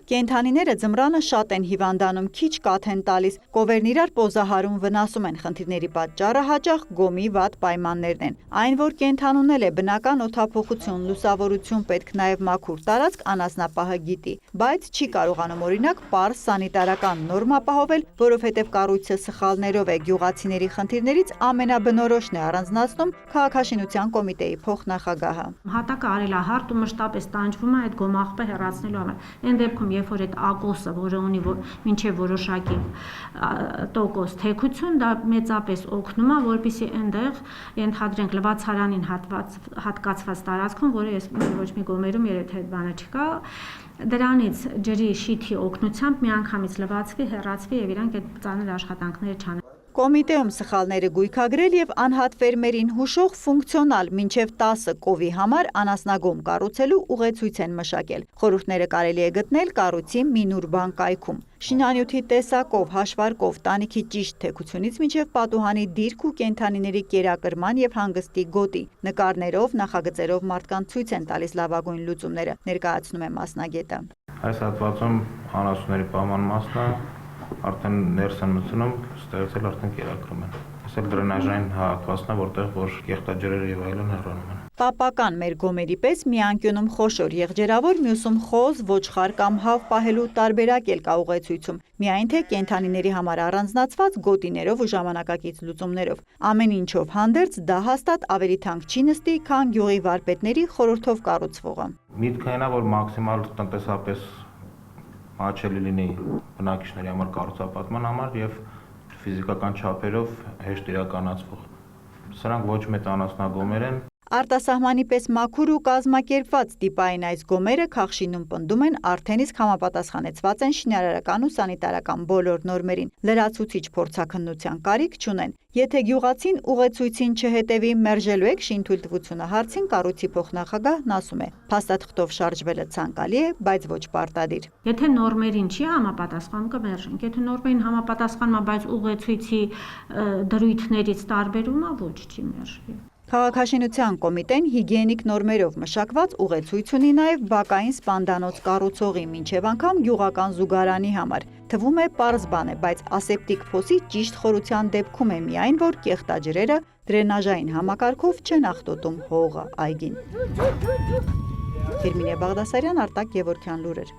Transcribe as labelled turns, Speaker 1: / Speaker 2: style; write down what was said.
Speaker 1: Կենդանիները ձմռանը շատ են հիվանդանում, քիչ կաթ են տալիս, կովերն իրար պոզահարում վնասում են, խնդիրների պատճառը հաճախ գոմի վատ պայմաններն են։ Այն, որ կենդանունել է բնական օդափոխություն, լուսավորություն պետք նաև մաքուր տարածք անասնապահը գիտի, բայց չի կարողանում օրինակ պարզ սանիտարական նորմ ապահովել, որովհետև կառույցը սխալներով է գյուղացիների խնդիրներից ամենաբնորոշն է առանձնացնում քաղաքաշինության կոմիտեի փոխնախագահը։
Speaker 2: Հատակը արելահարտ ու մշտապես տանջվում է այդ գոմաղբը հեռացնելու համար։ Այն դեպքում, երբ որ այդ ակոսը, որը ունի մինչև որոշակի տոկոս թեքություն, դա մեծապես օգնում է, որպեսզի այնտեղ ենթադրենք լվացարանին հատկացված տարածքում, որը ոչ մի գոմերում երեթե այդ բանը չկա, դրանից ջրի շիթի օգնությամբ միանգամից լվացվի, հեռացվի եւ իրանք այդ ծանր աշխատանքները չանեն։
Speaker 1: Կոմիտեում սխալները գույքագրել եւ անհատ ֆերմերին հուշող ֆունկցիոնալ մինչև 10 կովի համար անասնագոմ կառուցելու ուղեցույց են մշակել։ Խորհուրդները կարելի է գտնել կառույցի Մինուրբան կայքում։ Շինանյութի տեսակով, հաշվարկով, տանիքի ճիշտ թեքությունից մինչև պատուհանի դիրք ու կենդանիների կերակրման եւ հանգստի գոտի, նկարներով, նախագծերով մարդկանց ցույց են տալիս լավագույն լուծումները, ներկայացնում է մասնագետը։
Speaker 3: Այս հատվածում անասունների պայմանմասնը արդեն ներս են մտնում, ստեղծել արդեն կերակրում են։ Այս էլ դրենաժային հատվածն է, որտեղ որ կեղտաջրերը եւ այլն հեռանում են։
Speaker 1: Պապական մեր գոմերի պես մի անկյունում խոշոր եղջերավոր, մյուսում խոզ, ոչխար կամ հավ պահելու տարբերակ էլ կա ուղեցույցում, միայն թե կենդանիների համար առանձնացված գոտիներով ու ժամանակակից լուծումներով։ Ամեն ինչով հանդերձ դա հաստատ ավելի թանկ չի նստի, քան գյուղի վարպետների խորհրդով կառուցվողը։
Speaker 3: Միտքը այն է, որ մաքսիմալ տնտեսապես հաճելի լինի բնակիչների համար կառուցապատման համար եւ ֆիզիկական չափերով հեշտ իրականացվող։ Սրանք ոչ մեծ անասնագոմեր են։
Speaker 1: Արտասահմանի պես մաքուր ու կազմակերպված տիպային այս գոմերը Քաղշինում պնդում են արդեն իսկ համապատասխանեցված են շինարարական ու սանիտարական բոլոր նորմերին, լրացուցիչ փորձաքննության կարիք չունեն։ Եթե գյուղացին ուղեցույցին չհետևի, մերժելու եք շինթույլտվությունը հարցին կառույցի փոխնախագահն ասում է. փաստաթղթով շարժվելը ցանկալի է, բայց ոչ պարտադիր։
Speaker 2: Եթե նորմերին չի համապատասխանում, կմերժենք։ Եթե նորմերին համապատասխանում է, բայց ուղեցույցի դրույթներից տարբերում է, ոչ չի մերժվի։
Speaker 1: Քաղաքաշինության կոմիտեն հիգիենիկ նորմերով մշակված ուղեցույց ունի նաև բակային սպանդանոց կառուցողի մինչև անգամ գյուղական զուգարանի համար։ Թվում է պարզ բան է, բայց ասեպտիկ փոսի ճիշտ խորության դեպքում է միայն, որ կեղտաջրերը դրենաժային համակարգով չեն աղտոտում հողը, այգին։ Երմինե Բաղդասարյան, Արտակ Գևորգյան լուրեր։